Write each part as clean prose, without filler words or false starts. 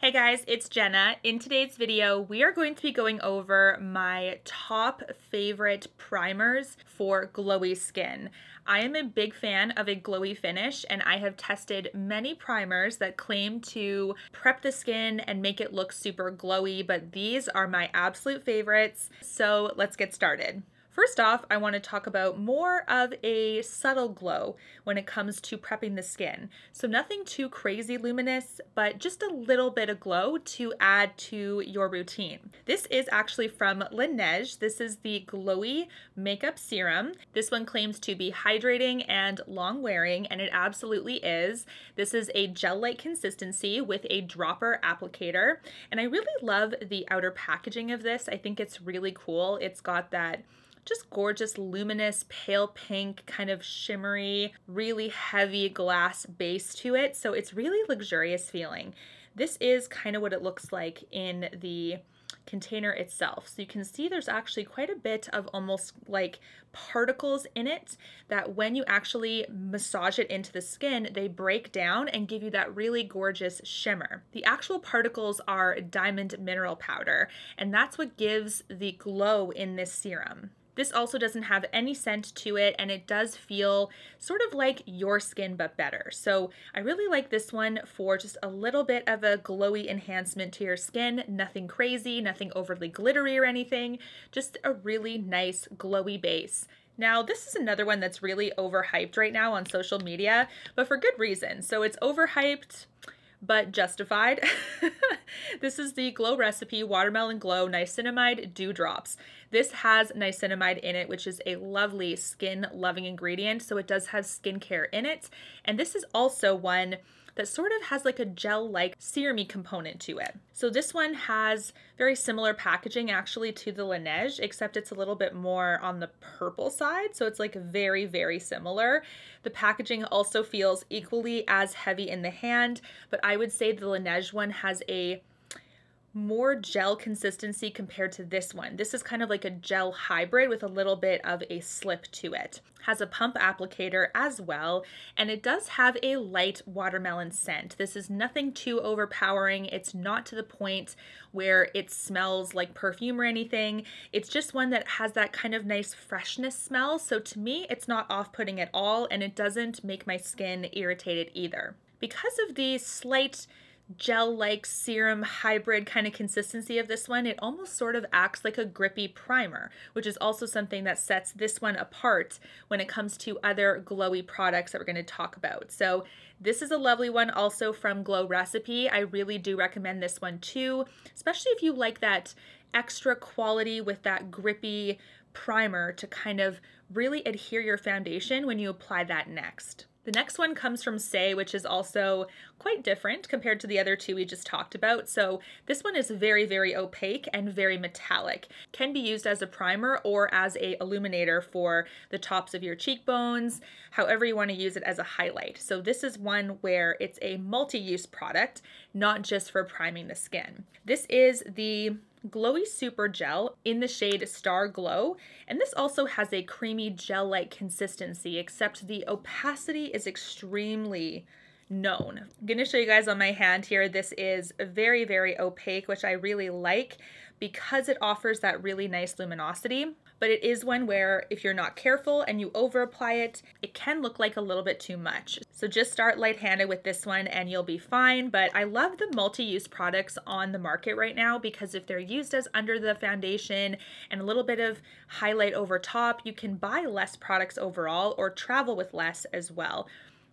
Hey guys, it's Jenna. In today's video, we are going to be going over my top favorite primers for glowy skin. I am a big fan of a glowy finish, and I have tested many primers that claim to prep the skin and make it look super glowy, but these are my absolute favorites. So let's get started. First off, I want to talk about more of a subtle glow when it comes to prepping the skin. So nothing too crazy luminous, but just a little bit of glow to add to your routine. This is actually from Laneige. This is the Glowy Makeup Serum. This one claims to be hydrating and long wearing, and it absolutely is. This is a gel-like consistency with a dropper applicator, and I really love the outer packaging of this. I think it's really cool. It's got that just gorgeous luminous pale pink kind of shimmery, really heavy glass base to it, so it's really luxurious feeling. This is kind of what it looks like in the container itself. So you can see there's actually quite a bit of almost like particles in it that when you actually massage it into the skin, they break down and give you that really gorgeous shimmer. The actual particles are diamond mineral powder, and that's what gives the glow in this serum. This also doesn't have any scent to it, and it does feel sort of like your skin but better. So I really like this one for just a little bit of a glowy enhancement to your skin. Nothing crazy, nothing overly glittery or anything, just a really nice glowy base. Now, this is another one that's really overhyped right now on social media, but for good reason. So it's overhyped, but justified. This is the Glow Recipe Watermelon Glow Niacinamide Dew Drops. This has niacinamide in it, which is a lovely skin loving ingredient. So it does have skincare in it. And this is also one that sort of has like a gel-like serum-y component to it. So this one has very similar packaging actually to the Laneige, except it's a little bit more on the purple side. So it's like very, very similar. The packaging also feels equally as heavy in the hand, but I would say the Laneige one has a more gel consistency compared to this one. This is kind of like a gel hybrid with a little bit of a slip to it. Has a pump applicator as well, and it does have a light watermelon scent. This is nothing too overpowering. It's not to the point where it smells like perfume or anything. It's just one that has that kind of nice freshness smell. So to me, it's not off-putting at all, and it doesn't make my skin irritated either. Because of the slight gel-like serum hybrid kind of consistency of this one, it almost sort of acts like a grippy primer, which is also something that sets this one apart when it comes to other glowy products that we're going to talk about. So this is a lovely one also from Glow Recipe. I really do recommend this one too, especially if you like that extra quality with that grippy primer to kind of really adhere your foundation when you apply that next. The next one comes from Saie, which is also quite different compared to the other two we just talked about. So this one is very, very opaque and very metallic. Can be used as a primer or as a illuminator for the tops of your cheekbones, however you want to use it as a highlight. So this is one where it's a multi-use product, not just for priming the skin. This is the Glowy Super Gel in the shade Star Glow, and this also has a creamy gel-like consistency, except the opacity is extremely known. I'm going to show you guys on my hand here. This is very, very opaque, which I really like because it offers that really nice luminosity. But it is one where if you're not careful and you over apply it, it can look like a little bit too much. So just start light-handed with this one and you'll be fine. But I love the multi-use products on the market right now because if they're used as under the foundation and a little bit of highlight over top, you can buy less products overall or travel with less as well.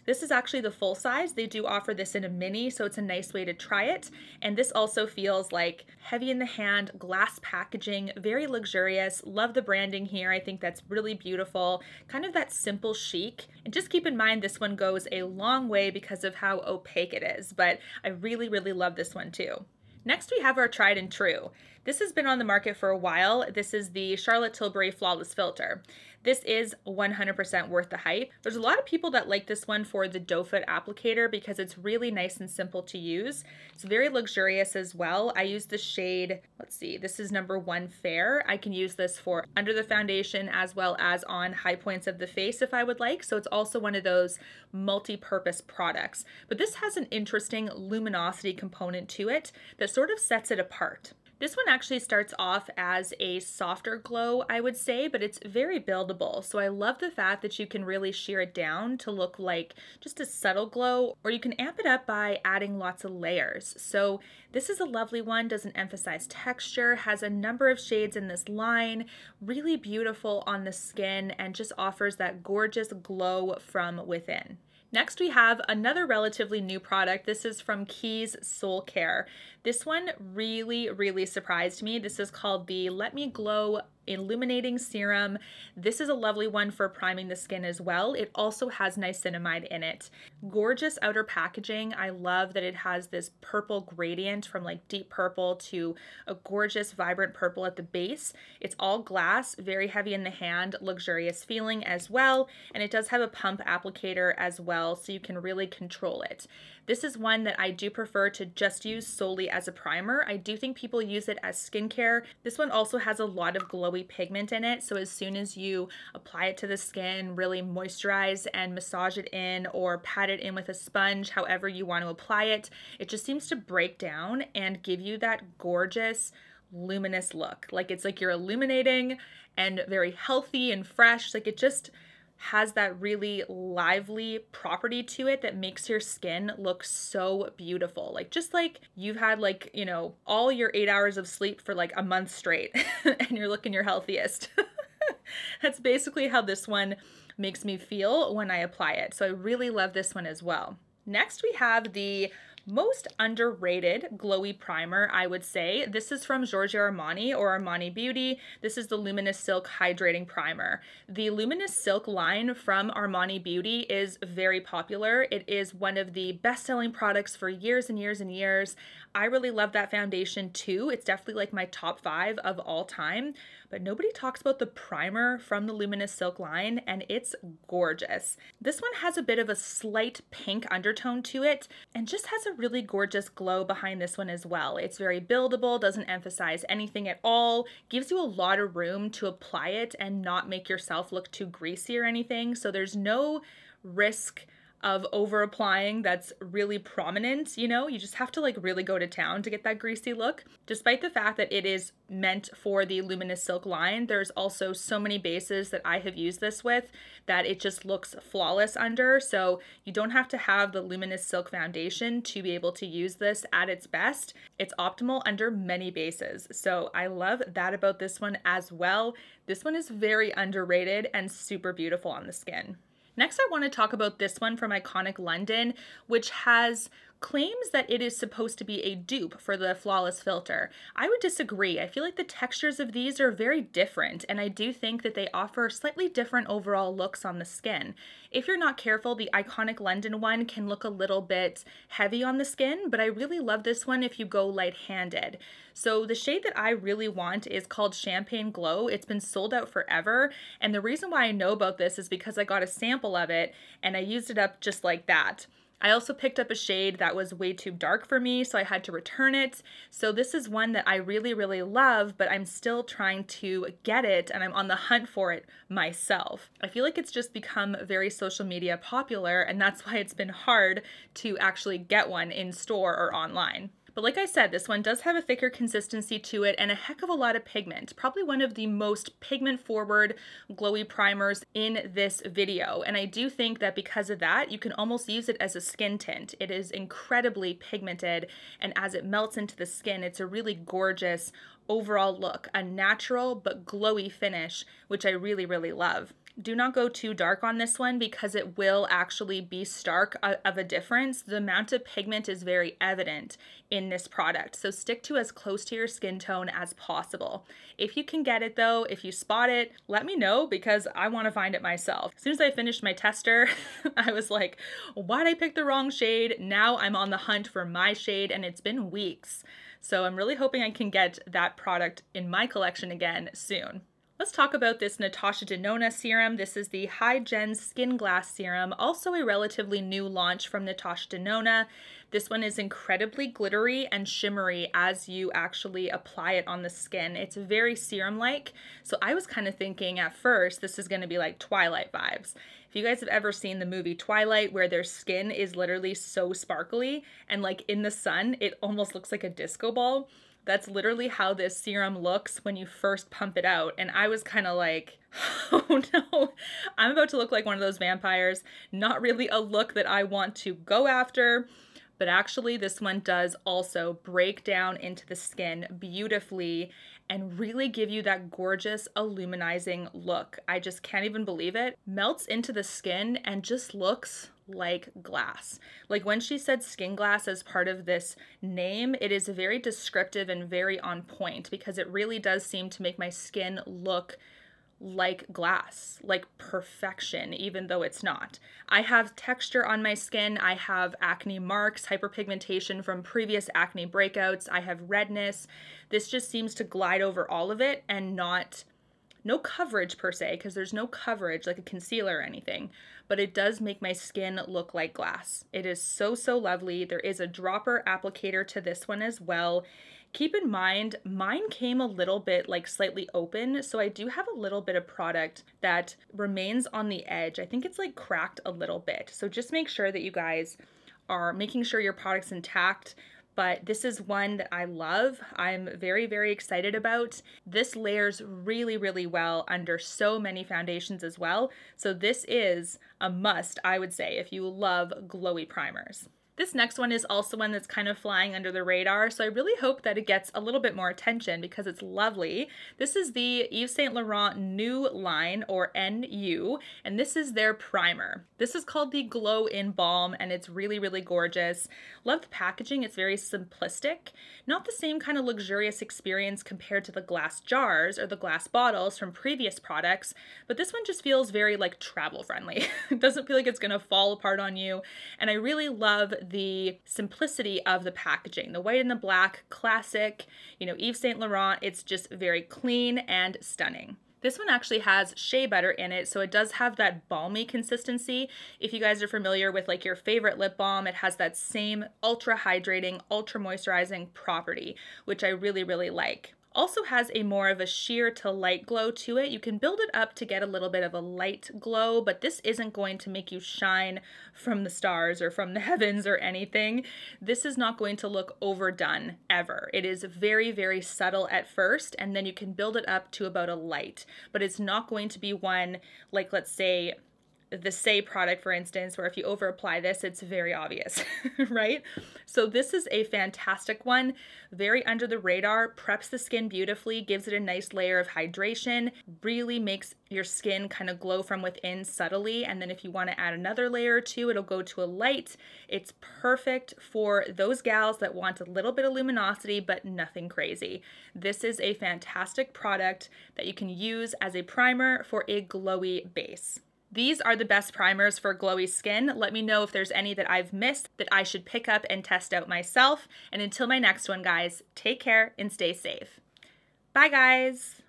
This is actually the full size. They do offer this in a mini, so it's a nice way to try it. And this also feels like heavy in the hand, glass packaging, very luxurious. Love the branding here. I think that's really beautiful. Kind of that simple chic. And just keep in mind this one goes a long way because of how opaque it is, but I really, really love this one too. Next, we have our tried and true. This has been on the market for a while. This is the Charlotte Tilbury Flawless Filter. This is 100% worth the hype. There's a lot of people that like this one for the doe foot applicator because it's really nice and simple to use. It's very luxurious as well. I use the shade, let's see, this is number 1 Fair. I can use this for under the foundation as well as on high points of the face if I would like. So it's also one of those multi-purpose products. But this has an interesting luminosity component to it that sort of sets it apart. This one actually starts off as a softer glow, I would say, but it's very buildable. So I love the fact that you can really sheer it down to look like just a subtle glow, or you can amp it up by adding lots of layers. So this is a lovely one, doesn't emphasize texture, has a number of shades in this line, really beautiful on the skin, and just offers that gorgeous glow from within. Next, we have another relatively new product. This is from Key's Soulcare. This one really surprised me. This is called the Let Me Glow Illuminating Serum. This is a lovely one for priming the skin as well. It also has niacinamide in it. Gorgeous outer packaging. I love that it has this purple gradient from like deep purple to a gorgeous vibrant purple at the base. It's all glass, very heavy in the hand, luxurious feeling as well. And it does have a pump applicator as well, so you can really control it. This is one that I do prefer to just use solely as a primer. I do think people use it as skincare. This one also has a lot of glowy pigment in it, so as soon as you apply it to the skin, really moisturize and massage it in or pat it in with a sponge, however you want to apply it, it just seems to break down and give you that gorgeous luminous look. Like it's like you're illuminating and very healthy and fresh. Like it just has that really lively property to it that makes your skin look so beautiful. Like just like you've had like, you know, all your 8 hours of sleep for like a month straight and you're looking your healthiest. That's basically how this one makes me feel when I apply it. So I really love this one as well. Next, we have the most underrated glowy primer, I would say. This is from Giorgio Armani or Armani Beauty. This is the Luminous Silk Hydrating Primer. The Luminous Silk line from Armani Beauty is very popular. It is one of the best-selling products for years and years and years. I really love that foundation too. It's definitely like my top 5 of all time, but nobody talks about the primer from the Luminous Silk line, and it's gorgeous. This one has a bit of a slight pink undertone to it and just has a really gorgeous glow behind this one as well. It's very buildable, doesn't emphasize anything at all, gives you a lot of room to apply it and not make yourself look too greasy or anything. So there's no risk of over applying that's really prominent, you know, you just have to like really go to town to get that greasy look. Despite the fact that it is meant for the Luminous Silk line, there's also so many bases that I have used this with that it just looks flawless under. So you don't have to have the Luminous Silk foundation to be able to use this at its best. It's optimal under many bases. So I love that about this one as well. This one is very underrated and super beautiful on the skin. Next, I want to talk about this one from Iconic London, which has claims that it is supposed to be a dupe for the Flawless Filter. I would disagree. I feel like the textures of these are very different, and I do think that they offer slightly different overall looks on the skin. If you're not careful, the Iconic London one can look a little bit heavy on the skin, but I really love this one if you go light-handed. So the shade that I really want is called Champagne Glow. It's been sold out forever, and the reason why I know about this is because I got a sample of it and I used it up just like that. I also picked up a shade that was way too dark for me, so I had to return it. So this is one that I really love, but I'm still trying to get it and I'm on the hunt for it myself. I feel like it's just become very social media popular, and that's why it's been hard to actually get one in store or online. But like I said, this one does have a thicker consistency to it and a heck of a lot of pigment. Probably one of the most pigment-forward glowy primers in this video. And I do think that because of that, you can almost use it as a skin tint. It is incredibly pigmented, and as it melts into the skin, it's a really gorgeous overall look, a natural but glowy finish, which I really love. Do not go too dark on this one because it will actually be stark of a difference. The amount of pigment is very evident in this product. So stick to as close to your skin tone as possible. If you can get it though, if you spot it, let me know because I want to find it myself. As soon as I finished my tester, I was like, why'd I pick the wrong shade? Now I'm on the hunt for my shade and it's been weeks. So I'm really hoping I can get that product in my collection again soon. Let's talk about this Natasha Denona serum. This is the Hydrating Skinglass serum, also a relatively new launch from Natasha Denona. This one is incredibly glittery and shimmery as you actually apply it on the skin. It's very serum-like, so I was kind of thinking at first this is going to be like Twilight vibes. If you guys have ever seen the movie Twilight, where their skin is literally so sparkly and like in the sun, it almost looks like a disco ball. That's literally how this serum looks when you first pump it out. And I was kind of like, oh no, I'm about to look like one of those vampires. Not really a look that I want to go after. But actually this one does also break down into the skin beautifully and really give you that gorgeous illuminizing look. I just can't even believe it. Melts into the skin and just looks like glass. Like when she said Skinglass as part of this name, it is very descriptive and very on point because it really does seem to make my skin look like glass, like perfection, even though it's not. I have texture on my skin. I have acne marks, hyperpigmentation from previous acne breakouts. I have redness. This just seems to glide over all of it and no coverage per se, because there's no coverage like a concealer or anything, but it does make my skin look like glass. It is so, so lovely. There is a dropper applicator to this one as well. Keep in mind, mine came a little bit like slightly open, so I do have a little bit of product that remains on the edge. I think it's like cracked a little bit. So just make sure that you guys are making sure your product's intact. But this is one that I love. I'm very, very excited about. This layers really, really well under so many foundations as well. So this is a must, I would say, if you love glowy primers. This next one is also one that's kind of flying under the radar, so I really hope that it gets a little bit more attention because it's lovely. This is the Yves Saint Laurent Nu line, or NU, and this is their primer. This is called the Glow in Balm, and it's really, really gorgeous. Love the packaging. It's very simplistic. Not the same kind of luxurious experience compared to the glass jars or the glass bottles from previous products, but this one just feels very like travel friendly. It doesn't feel like it's gonna fall apart on you, and I really love the simplicity of the packaging. The white and the black, classic, you know, Yves Saint Laurent. It's just very clean and stunning. This one actually has shea butter in it, so it does have that balmy consistency. If you guys are familiar with like your favorite lip balm, it has that same ultra hydrating, ultra moisturizing property, which I really, really like. Also has a more of a sheer to light glow to it. You can build it up to get a little bit of a light glow, but this isn't going to make you shine from the stars or from the heavens or anything. This is not going to look overdone ever. It is very, very subtle at first, and then you can build it up to about a light, but it's not going to be one like, let's say, the Saie product, for instance, where if you over apply this, it's very obvious, right? So this is a fantastic one, very under the radar, preps the skin beautifully, gives it a nice layer of hydration, really makes your skin kind of glow from within subtly. And then if you want to add another layer or two, it'll go to a light. It's perfect for those gals that want a little bit of luminosity, but nothing crazy. This is a fantastic product that you can use as a primer for a glowy base. These are the best primers for glowy skin. Let me know if there's any that I've missed that I should pick up and test out myself. And until my next one, guys, take care and stay safe. Bye, guys.